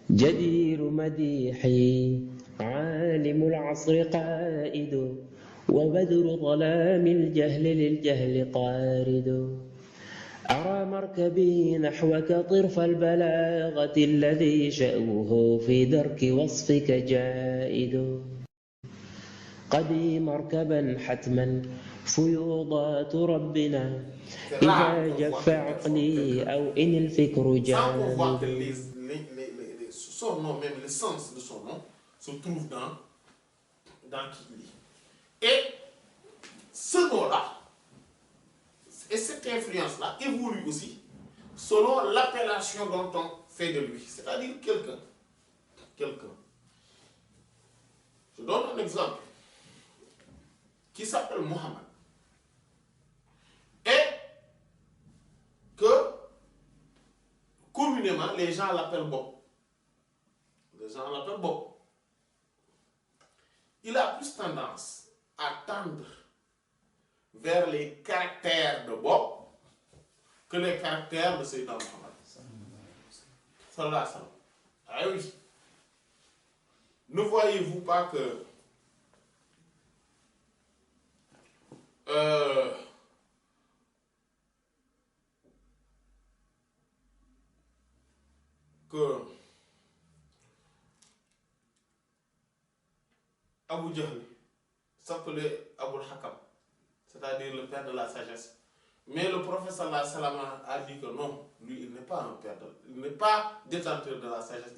جدير مديحي عالم العصر قائد وبذر ظلام الجهل للجهل قارد أرى مركبي نحوك طرف البلاغة الذي شأوه في درك وصفك جائد قدي مركبا حتما فيوضات ربنا إذا جف عقلي أو إن الفكر جامد. Son nom, même l'essence de son nom, se trouve dans qui il est. Et ce nom-là, et cette influence-là évolue aussi selon l'appellation dont on fait de lui, c'est-à-dire quelqu'un. Je donne un exemple qui s'appelle Mohammed et que communément les gens l'appellent Bob. Il a plus tendance à tendre vers les caractères de Bob que les caractères de Sayyidina Mohammed. Sallallahu alayhi wa sallam. Ah oui. Ne voyez-vous pas que Abu Jahl s'appelait Abul Hakam, c'est-à-dire le père de la sagesse. Mais le prophète sallallahu alayhi wa sallam a dit que non, lui il n'est pas un père, il n'est pas détenteur de la sagesse,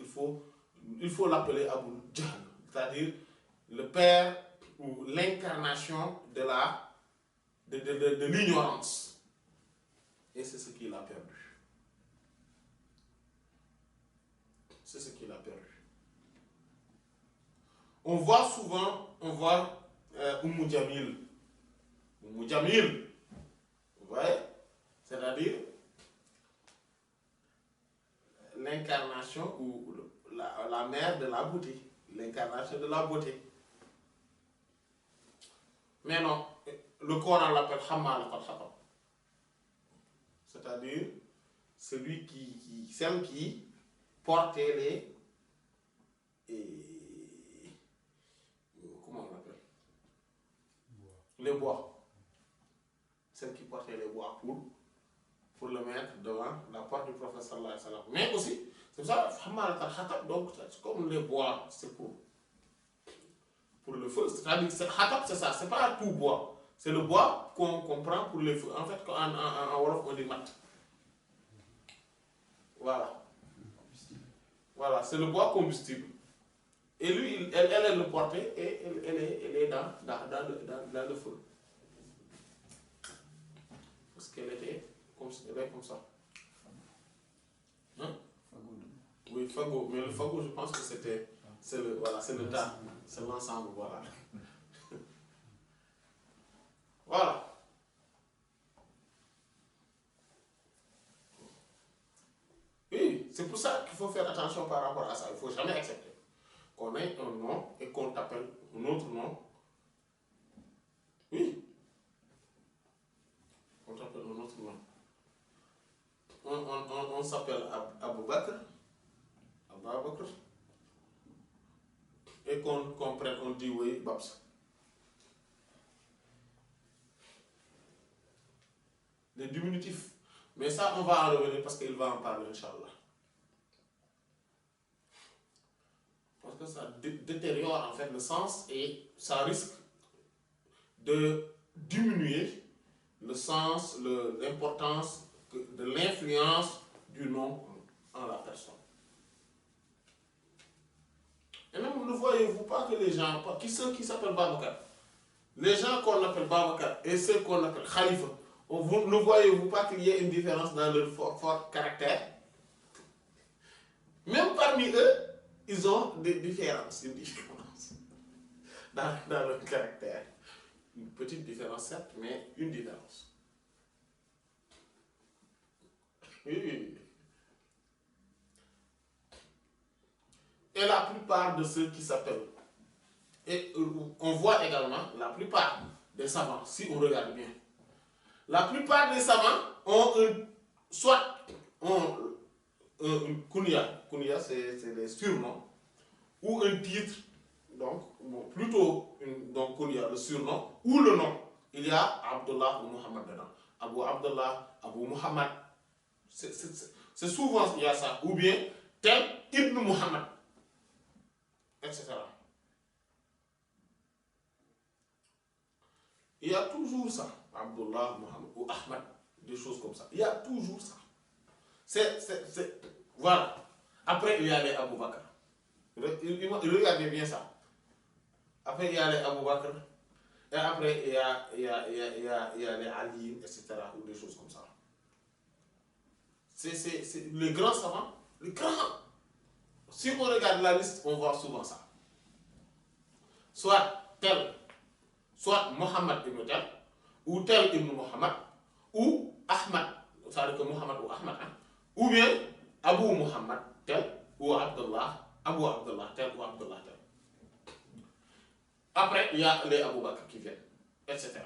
il faut l'appeler Abu Jahl, c'est-à-dire le père ou l'incarnation de l'ignorance. Et c'est ce qu'il a perdu. On voit souvent, Umm Jamil. Umm Jamil, vous voyez, c'est-à-dire l'incarnation ou la mère de la beauté, l'incarnation de la beauté. Mais non, le Coran l'appelle Hammal al-Khatab, c'est-à-dire celle qui portait les bois. Celle qui portait les bois pour le mettre devant la porte du prophète sallallahu alayhi wa sallam. Mais aussi, c'est pour ça, Hammal al-Khatab, donc c'est comme les bois, c'est pour le feu. C'est-à-dire que Khatab, c'est ça, c'est pas tout bois. C'est le bois qu'on prend pour le feu. En fait, en Wolof, on dit mat. Voilà, c'est le bois combustible. Et lui, elle le portait et elle est dans le feu. Parce qu'elle était comme ça. Hein? Oui, fagot. Mais le fagot, je pense que c'est le tas. C'est l'ensemble, voilà. Voilà. Oui, c'est pour ça qu'il faut faire attention par rapport à ça. Il ne faut jamais accepter qu'on ait un nom et qu'on t'appelle un autre nom. Oui. On t'appelle un autre nom. On s'appelle Abou Bakr. Et qu'on prenne, on dit oui, Babs. Les diminutifs. Mais ça, on va en revenir parce qu'il va en parler, Inch'Allah. Parce que ça détériore en fait le sens et ça risque de diminuer le sens, l'importance de l'influence du nom en la personne. Et même ne voyez-vous pas que les gens, ceux qui s'appellent Babacar, les gens qu'on appelle Babacar et ceux qu'on appelle Khalifa, ne voyez-vous pas qu'il y a une différence dans leur fort caractère? Même parmi eux, ils ont des différences, dans leur caractère. Une petite différence, certes, mais une différence. Oui. Et la plupart de ceux qui s'appellent, et on voit également la plupart des savants, si on regarde bien, la plupart des savants ont soit un kunya kunya c'est les surnoms, ou un titre, donc bon, plutôt donc kunya, le surnom, ou le nom. Il y a Abdullah ou Muhammad dedans. Abu Abdullah, Abu Muhammad. C'est souvent il y a ça. Ou bien tel Ibn Muhammad, etc. Il y a toujours ça. Abdullah, Muhammad ou Ahmad, des choses comme ça. Il y a toujours ça. Voilà. Après, il y a les Abu Bakr. Regardez bien ça. Après, il y a les Abu Bakr. Et après, il y a les Ali, etc. Ou des choses comme ça. C'est les grands savants. Les grands. Si on regarde la liste, on voit souvent ça. Soit tel, soit Mohammed ibn tel, ou tel ibn Mohammed, ou Ahmad, c'est-à-dire que Mohammed ou Ahmad, hein, ou bien Abu Muhammad tel, ou Abdullah, Abu Abdullah tel, ou Abdullah tel. Après, il y a les Abu Bakr qui viennent, etc.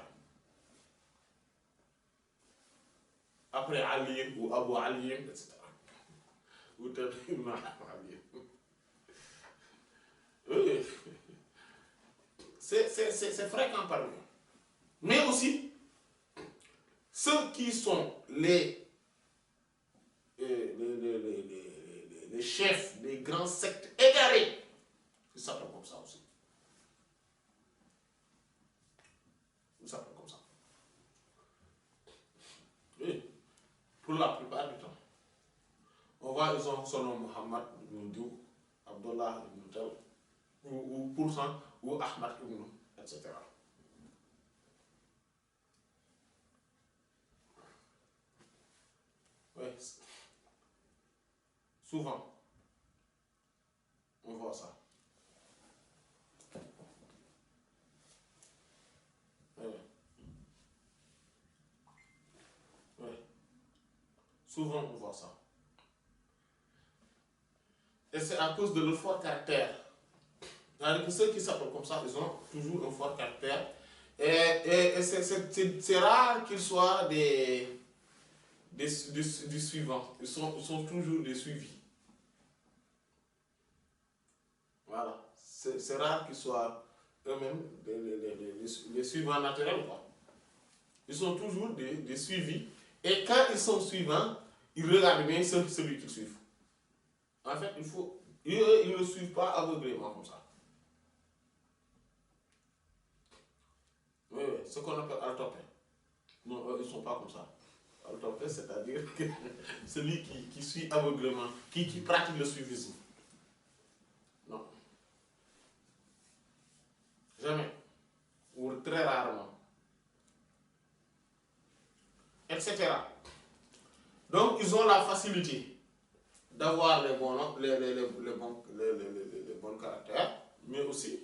Après, Ali, ou Abu Ali, etc. Ou tel ibn Ali. Oui. C'est fréquent parmi nous. Mais aussi, ceux qui sont les chefs des grands sectes égarés, ils s'appellent comme ça aussi. Ils s'appellent comme ça. Oui. Pour la plupart du temps. On voit, ils ont son nom Muhammad ibn Dou, Abdullah ibn Tel, ou Pourcent, ou Ahmad ibn, etc. Oui. Souvent, on voit ça. Oui. Oui. Souvent, on voit ça. Et c'est à cause de leur fort caractère. C'est-à-dire que ceux qui s'appellent comme ça, ils ont toujours un fort caractère. Et c'est rare qu'ils soient des suivants. Ils sont toujours des suivis. Voilà. C'est rare qu'ils soient eux-mêmes des suivants naturels, quoi. Ils sont toujours des suivis. Et quand ils sont suivants, ils regardent bien celui qu'ils suivent. En fait, ils ne le suivent pas aveuglément comme ça. Oui, ce qu'on appelle al-topé. Non, ils ne sont pas comme ça. Al-topé, c'est-à-dire que celui qui suit aveuglément, qui pratique le suivisme. Non. Jamais. Ou très rarement. Etc. Donc, ils ont la facilité d'avoir les bons caractères, mais aussi,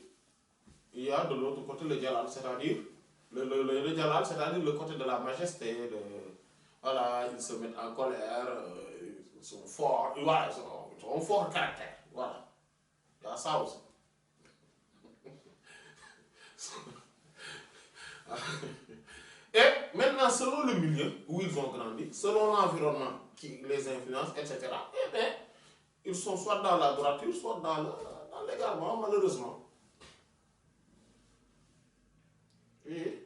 il y a de l'autre côté le jalal, c'est-à-dire le jalal, c'est-à-dire le côté de la majesté, voilà, ils se mettent en colère, ils sont forts, voilà, ils ont un fort caractère, voilà. Il y a ça aussi. Et maintenant, selon le milieu où ils ont grandi, selon l'environnement qui les influence, etc., eh bien, ils sont soit dans la droiture, soit dans l'égarement, malheureusement. Oui.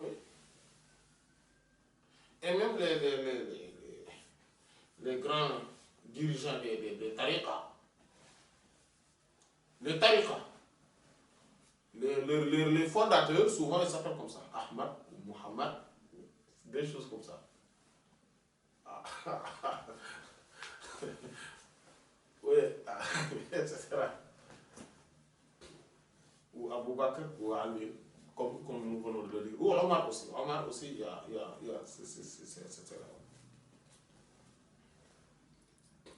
Oui. Et même les grands dirigeants des tariqas, les tariqas, les fondateurs, souvent ils s'appellent comme ça, Ahmad ou Muhammad, des choses comme ça. Oui, etc. Ou Abu Bakr ou Ali, comme nous venons de le dire. Ou Omar aussi. Omar aussi, il y a etc.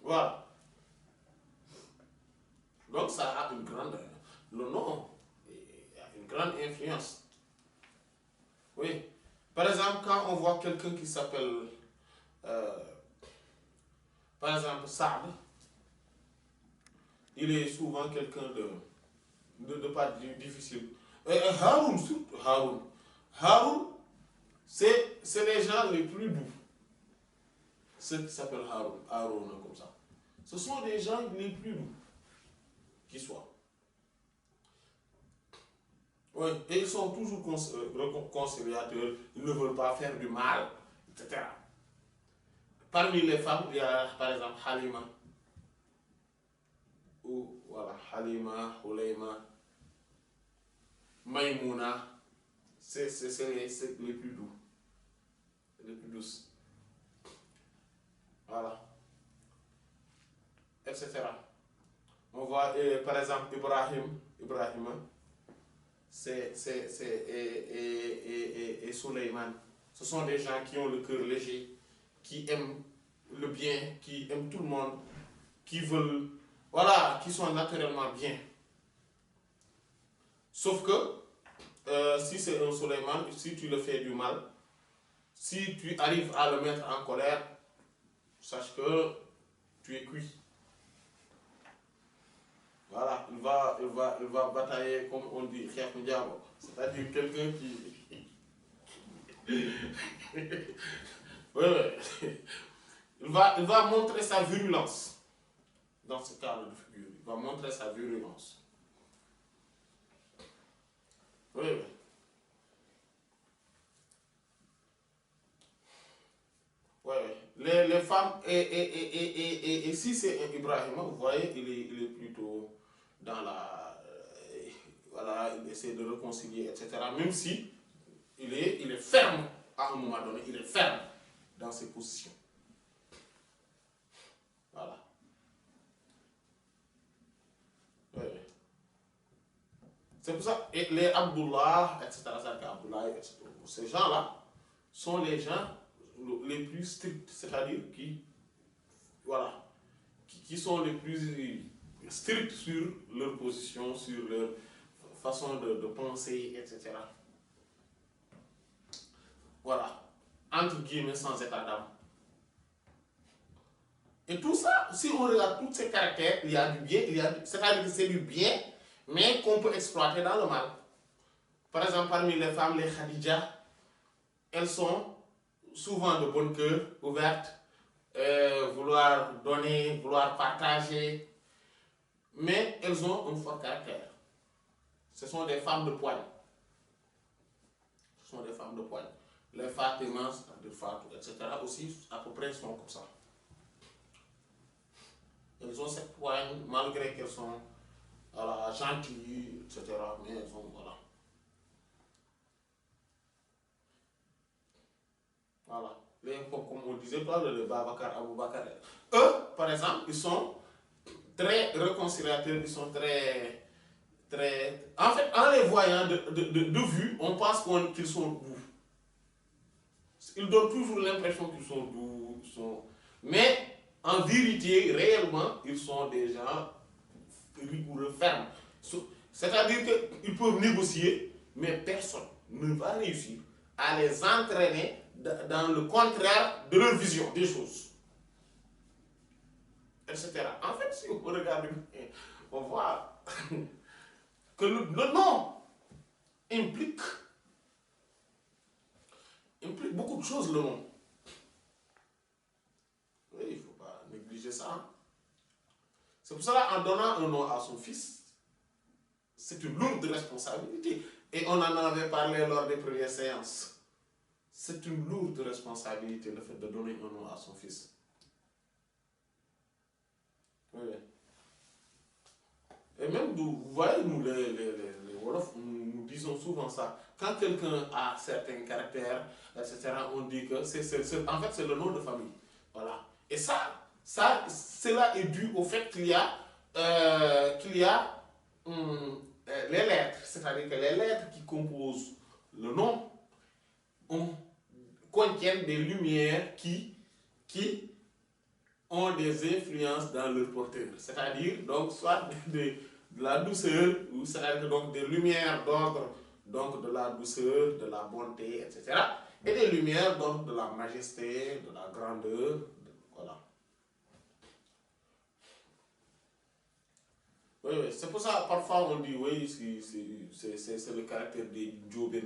Voilà. Donc ça a une grande... Le nom a une grande influence. Oui. Par exemple, quand on voit quelqu'un qui s'appelle... par exemple, Saad, il est souvent quelqu'un de pas difficile. Haroun, surtout Haroun. Haroun, c'est les gens les plus doux. ceux qui s'appellent Haroun, comme ça. Ce sont des gens les plus doux qui soient. Oui, et ils sont toujours conciliateurs, ils ne veulent pas faire du mal, etc. Parmi les femmes, il y a par exemple Halima, ou voilà, Halima, Hulayma, Maïmouna, c'est les plus doux, les plus douces. Voilà, etc. On voit par exemple Ibrahima, et Suleiman. Ce sont des gens qui ont le cœur léger, qui aiment le bien, qui aiment tout le monde, qui veulent, voilà, qui sont naturellement bien. Sauf que, si c'est un Suleiman, si tu le fais du mal, si tu arrives à le mettre en colère, sache que tu es cuit. Voilà, il va batailler, comme on dit, c'est-à-dire quelqu'un qui... Oui, oui. Il va montrer sa virulence dans ce cadre de figure. Il va montrer sa virulence. Oui, oui. Oui, oui. Les femmes, et si c'est un Ibrahim, vous voyez, il est plutôt dans la... voilà, il essaie de réconcilier, etc. Même si il est ferme à un moment donné, il est ferme dans ses positions. Voilà. Oui, oui. C'est pour ça, et les Abdullah, etc., etc., ces gens-là sont les gens les plus stricts, c'est-à-dire qui, voilà, qui sont les plus stricts sur leur position, sur leur façon de penser, etc. Voilà, entre guillemets, sans état d'âme. Et tout ça, si on regarde tous ces caractères, il y a du bien, c'est-à-dire que c'est du bien, mais qu'on peut exploiter dans le mal. Par exemple, parmi les femmes, les Khadija, elles sont souvent de bon cœur, ouvertes, vouloir donner, vouloir partager, mais elles ont un fort caractère. Ce sont des femmes de poigne. Ce sont des femmes de poigne. Les Fatima, etc. aussi, à peu près, sont comme ça. Elles ont cette poigne, malgré qu'elles sont voilà, gentilles, etc. Mais elles ont, voilà. Voilà. Comme on disait, le Babakar, Abou Bakar. Eux, par exemple, ils sont très réconciliateurs, ils sont très, très... En fait, en les voyant de vue, on pense qu'ils sont doux. Ils donnent toujours l'impression qu'ils sont doux, mais en vérité, réellement, ils sont des gens rigoureux, fermes. C'est-à-dire qu'ils peuvent négocier, mais personne ne va réussir à les entraîner dans le contraire de leur vision des choses, etc. En fait, si on regarde, on voit que le nom implique beaucoup de choses, le nom. Oui, il ne faut pas négliger ça. C'est pour cela, en donnant un nom à son fils, c'est une lourde responsabilité. Et on en avait parlé lors des premières séances. C'est une lourde responsabilité, le fait de donner un nom à son fils. Oui. Et même, vous voyez, nous, les Wolofs, nous disons souvent ça. Quand quelqu'un a certains caractères, etc., on dit que en fait, c'est le nom de famille. Voilà. Et cela est dû au fait qu'il y a les lettres. C'est-à-dire que les lettres qui composent le nom contiennent des lumières qui ont des influences dans leur porteur. C'est-à-dire, donc, soit de la douceur, ou c'est-à-dire donc des lumières d'ordre, donc de la douceur, de la bonté, etc. Et des lumières donc de la majesté, de la grandeur, voilà. Oui, oui, c'est pour ça, parfois on dit, oui, c'est le caractère des Jobin.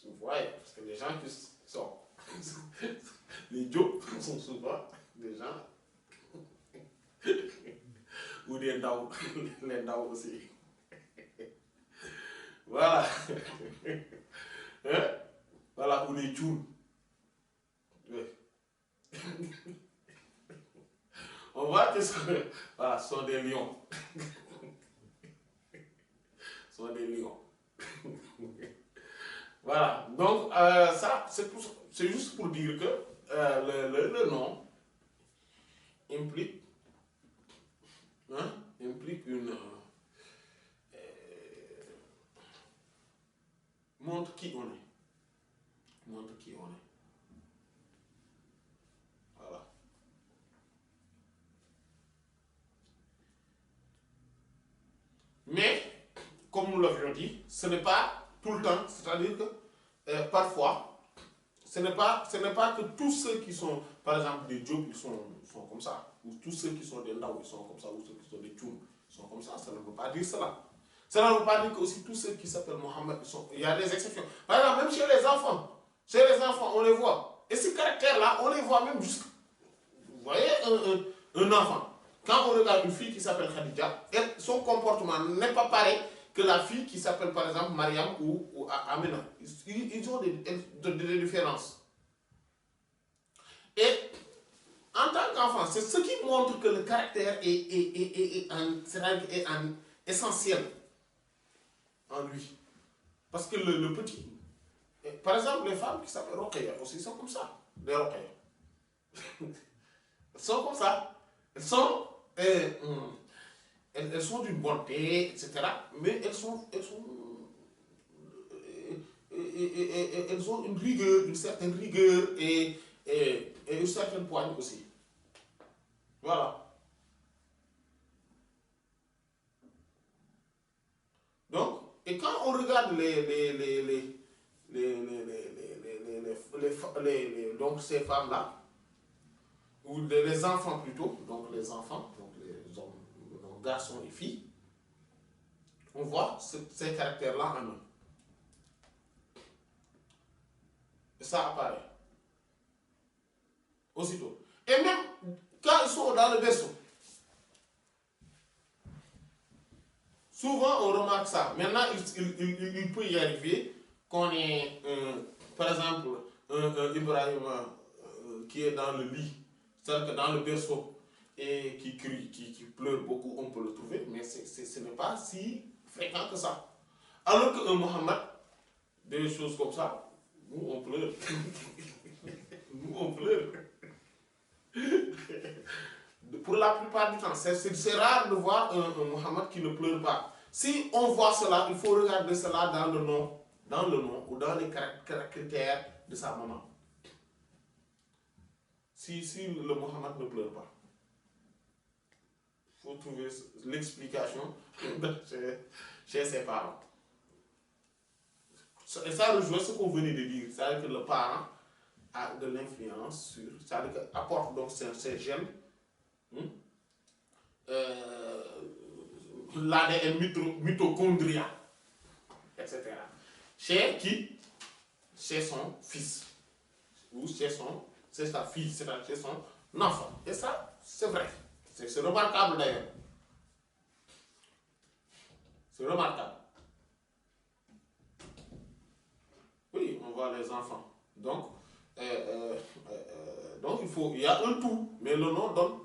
Vous voyez, parce que les gens qui sont Les Diop sont souvent des gens ou des Ndao, les Ndao aussi. Voilà. Hein? Voilà, ou les Djoun. Oui. On voit que voilà, ce sont des lions. Ce sont des lions. Voilà, donc ça, c'est juste pour dire que le nom implique, hein, implique une... montre qui on est. Montre qui on est. Voilà. Mais, comme nous l'avions dit, ce n'est pas tout le temps, c'est-à-dire que parfois, ce n'est pas que tous ceux qui sont, par exemple, des Diop, ils sont comme ça, ou tous ceux qui sont des Ndao, ils sont comme ça, ou ceux qui sont des Tchoum, ils sont comme ça ne veut pas dire cela. Cela ne veut pas dire que aussi tous ceux qui s'appellent Mohamed, il y a des exceptions. Par exemple, même chez les enfants, on les voit. Et ces caractères-là, on les voit même juste. Vous voyez, un enfant, quand on regarde une fille qui s'appelle Khadija, son comportement n'est pas pareil que la fille qui s'appelle par exemple Mariam ou Amina. Ils ont des différences. Et en tant qu'enfant, c'est ce qui montre que le caractère est essentiel en lui. Parce que le petit, par exemple, les femmes qui s'appellent Rokhaya aussi sont comme ça, des Rokhaya. Elles sont comme ça. Elles sont d'une bonté, etc. Mais elles ont une rigueur, une certaine rigueur et une certaine poigne aussi. Voilà. Donc, et quand on regarde donc ces femmes-là, ou les enfants plutôt, donc les enfants, donc les hommes, donc garçons et filles, on voit ces caractères-là en eux. Et ça apparaît. Aussitôt. Et même quand ils sont dans le berceau, souvent on remarque ça. Maintenant, il peut y arriver qu'on ait, par exemple, un Ibrahim qui est dans le lit, c'est-à-dire que dans le berceau, et qui crie, qui pleure beaucoup, on peut le trouver, mais ce n'est pas si fréquent que ça. Alors qu'un Mohammed, des choses comme ça, nous on pleure. Nous on pleure. Pour la plupart du temps, c'est rare de voir un Mohammed qui ne pleure pas. Si on voit cela, il faut regarder cela dans le nom ou dans les caractères de sa maman. Si le Mohammed ne pleure pas, il faut trouver l'explication chez ses parents. Et ça rejoint ce qu'on venait de dire, c'est-à-dire que le parent a de l'influence sur, c'est-à-dire qu'il apporte donc ces gènes, l'ADN mitochondrien, etc. Chez qui? Chez son fils, ou chez sa fille, c'est-à-dire chez son enfant. Et ça, c'est vrai. C'est remarquable d'ailleurs. C'est remarquable. Oui, on voit les enfants. Donc, il y a un tout, mais le nom donne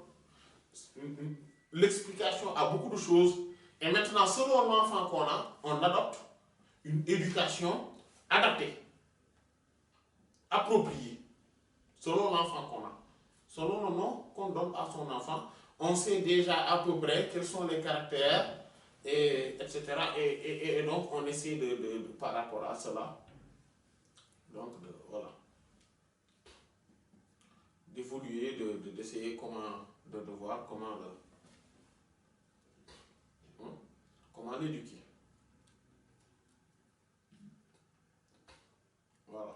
l'explication à beaucoup de choses. Et maintenant, selon l'enfant qu'on a, on adopte une éducation adaptée, appropriée, selon l'enfant qu'on a. Selon le nom qu'on donne à son enfant, on sait déjà à peu près quels sont les caractères, etc. Et donc, on essaie par rapport à cela, donc voilà, d'évoluer, d'essayer de voir comment l'éduquer. Voilà.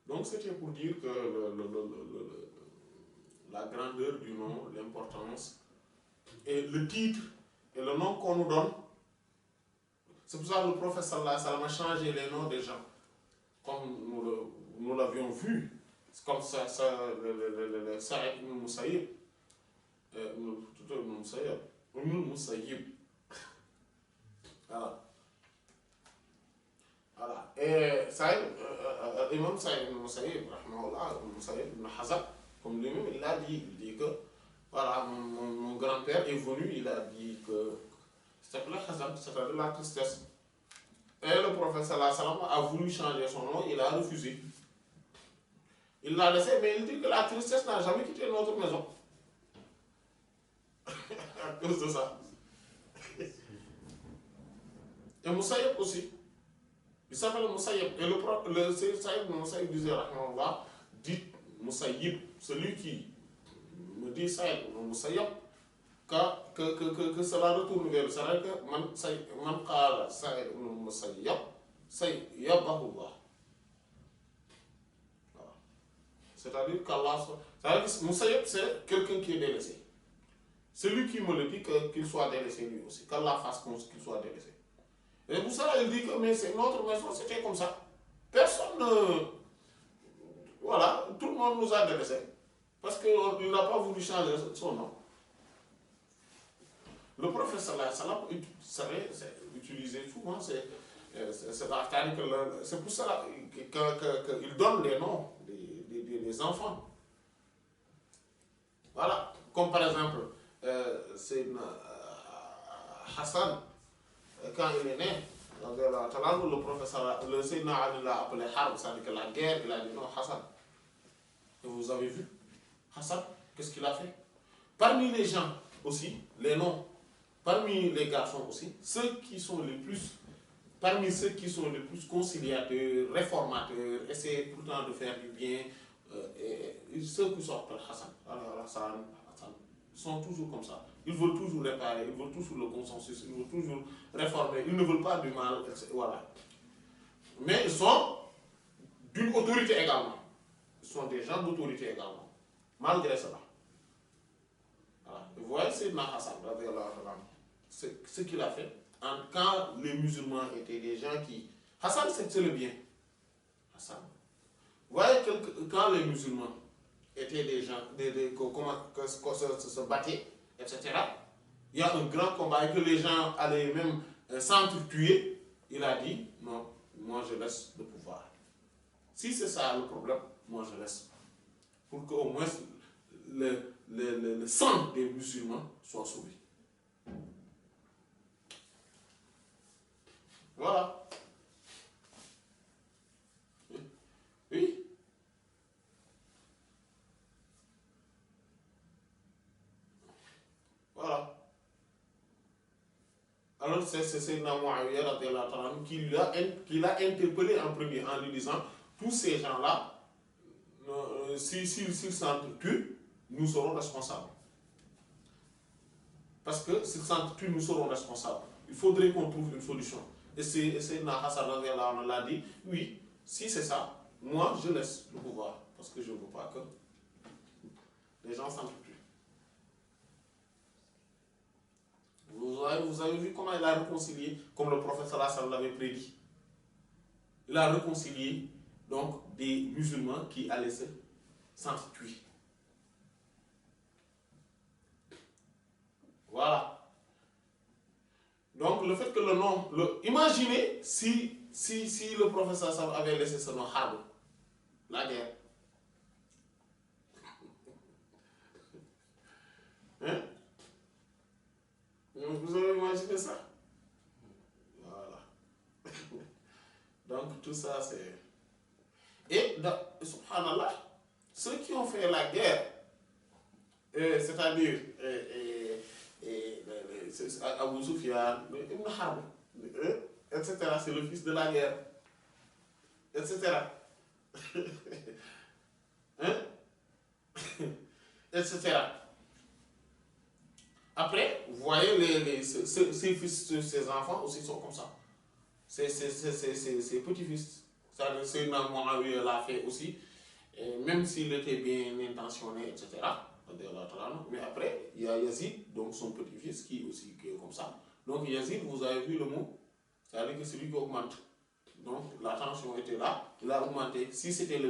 Donc c'était pour dire que la grandeur du nom, l'importance, et le titre, et le nom qu'on nous donne, c'est pour ça que le prophète sallallahu alayhi wa sallam a changé les noms des gens, comme nous l'avions vu comme ça, le Saïd ibn Musayyib, plutôt ibn Musayyib, voilà. Voilà. Et Saïd, Imam Saïd ibn Musayyib, rahimahullah, Musayyib ibn Hazab, comme lui-même, il dit que, voilà, mon grand-père est venu, il a dit que ça s'appelait Hazab, c'est-à-dire la tristesse. Et le prophète sallallahu alayhi wa sallam a voulu changer son nom, il a refusé. Il l'a laissé, mais il dit que la tristesse n'a jamais quitté notre maison. À cause de ça. Et Moussaïeb aussi. Il s'appelle Moussaïeb. Et le Saïd Moussaïeb disait, rahimahullah, dit Moussaïeb, celui qui me dit Saïd Moussaïeb, que cela retourne vers lui. C'est-à-dire que man qala Saïd Moussaïeb, Sayyabahullah. C'est-à-dire qu'Allah. C'est-à-dire que Moussaïeb, c'est quelqu'un qui est délaissé. Celui qui me le dit, qu'il soit délaissé lui aussi. Qu'Allah fasse qu'il soit délaissé. Et pour ça, il dit que mais c'est notre maison, c'était comme ça. Personne ne. Voilà, tout le monde nous a délaissés. Parce qu'il n'a pas voulu changer son nom. Le prophète sallallahu alayhi wa sallam utilisait souvent, c'est pour ça qu'il donne les noms des enfants. Voilà, comme par exemple, c'est Hassan, quand il est né, le professeur, le Sayyidina Ali l'a appelé Harb, c'est-à-dire que la guerre, il a dit non, Hassan. Et vous avez vu, Hassan, qu'est-ce qu'il a fait? Parmi les gens aussi, les noms, parmi les garçons aussi, parmi ceux qui sont les plus conciliateurs, réformateurs, essaient tout le temps de faire du bien, et ceux qui s'appellent Hassan, Hassan, ils sont toujours comme ça. Ils veulent toujours réparer, ils veulent toujours le consensus, ils veulent toujours réformer, ils ne veulent pas du mal, etc. Voilà. Mais ils sont d'une autorité également. Ils sont des gens d'autorité également, malgré cela. Voilà. Vous voyez, c'est Hassan, ce qu'il a fait. Quand les musulmans étaient des gens qui. Hassan, c'est le bien. Hassan. Vous voyez, quand les musulmans étaient des gens se battaient, etc., il y a un grand combat et que les gens allaient même s'entretuer, il a dit non, moi je laisse le pouvoir. Si c'est ça le problème, moi je laisse. Pour qu'au moins le sang des musulmans soit sauvé. Voilà. Oui. Voilà. Alors c'est Sayyidina Muawiya qui l'a interpellé en premier en lui disant tous ces gens-là, s'ils s'entretuent, nous serons responsables. Parce que s'ils s'entretuent, nous serons responsables. Il faudrait qu'on trouve une solution. Et Sayyidina Hassan l'a dit, oui, si c'est ça, moi je laisse le pouvoir. Parce que je ne veux pas que les gens s'entretuent. Vous avez vu comment il a réconcilié, comme le prophète sallallahu alayhi wa sallam l'avait prédit. Il a réconcilié donc des musulmans qui allaient s'entretuer. Voilà. Donc le fait que le nom, imaginez si le prophète sallallahu alayhi wa sallam avait laissé ce nom Harb, la guerre. Hein? Vous avez imaginé ça? Voilà. Donc tout ça c'est... Et subhanallah, ceux qui ont fait la guerre, c'est-à-dire Abu Sufyan, Ibn Harb, etc., c'est le fils de la guerre, etc. Hein? Etc. Après, vous voyez, ces fils, ces enfants aussi sont comme ça. Ces petits-fils. C'est-à-dire que Sayyidina Muawiya l'a fait aussi, même s'il était bien intentionné, etc. Mais après, il y a Yazid, donc son petit-fils, qui est comme ça. Donc Yazid, vous avez vu le mot, c'est-à-dire que c'est lui qui augmente. Donc la tension était là, il a augmenté. Si c'était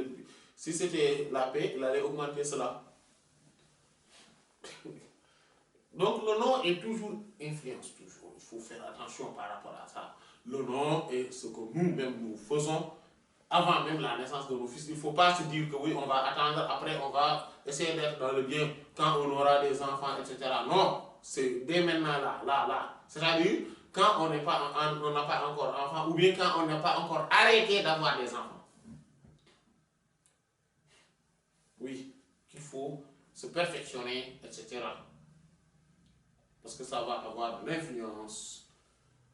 Si c'était la paix, il allait augmenter cela. Donc le nom est toujours influence, toujours. Il faut faire attention par rapport à ça. Le nom est ce que nous-mêmes nous faisons avant même la naissance de nos fils. Il ne faut pas se dire que oui, on va attendre, après on va essayer d'être dans le bien quand on aura des enfants, etc. Non, c'est dès maintenant là. C'est-à-dire quand on n'a pas encore enfant ou bien quand on n'a pas encore arrêté d'avoir des enfants. Oui, qu'il faut se perfectionner, etc. Parce que ça va avoir l'influence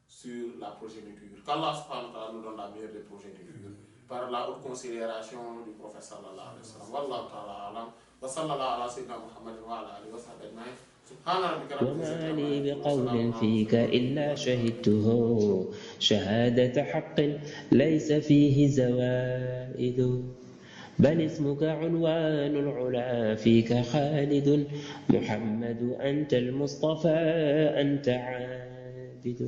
sur la progéniture. Qu'Allah subhanahu wa ta'ala nous donne la meilleure des progénitures par la haute considération du prophète sallallahu alayhi wa sallam. Wallahu ta'ala alam. Wa sallallahu ala sayyidina Muhammadin wa ala alihi wa sahbihi ajma'in. وما لي بقول فيك إلا شهدته شهادة حق ليس فيه زوائد بل اسمك عنوان العلا فيك خالد محمد أنت المصطفى أنت عابد